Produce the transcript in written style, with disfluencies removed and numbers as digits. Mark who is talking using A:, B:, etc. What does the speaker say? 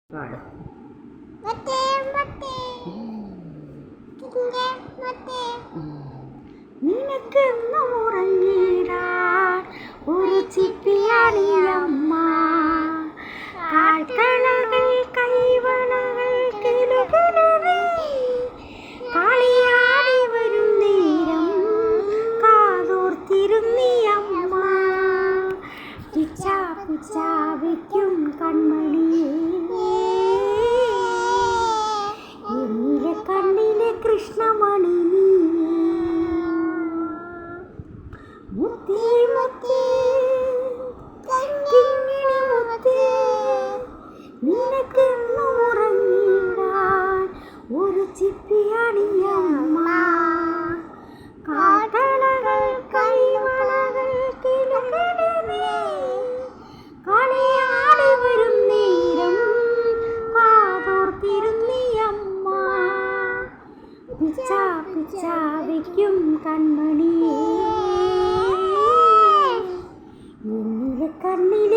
A: പാടും. നിനക്കെന്നും ഉറങ്ങിടാൻ ഒരു ചിപ്പിയാണിയമ്മ, കാൽത്തളകൾ കൈവളകൾ കിലുകിലുവേ കളിയാടി വരും നേരം കാതോർത്തിരുന്നിയമ്മ. പിച്ചാ പിച്ചാ വയ്ക്കും കൺമണിയേ, എന്നിലെ കണ്ണിലെ കൃഷ്ണമണി നീ. മുത്തേ മുത്തേ കിങ്ങിണി മുത്തേ, നിനക്കെന്നും ഉറങ്ങിടാൻ ഒരു ചിപ്പിയാണിയമ്മ, കാതളകൾ കൈവളകൾ കിലുകിലുവേ കളിയാടി വരും നേരം കാതോർത്തിരുന്നിയമ്മ. പിച്ചാ പിച്ചാ വയ്ക്കും കൺമണിയേ, എന്നിലെ കണ്ണിൽ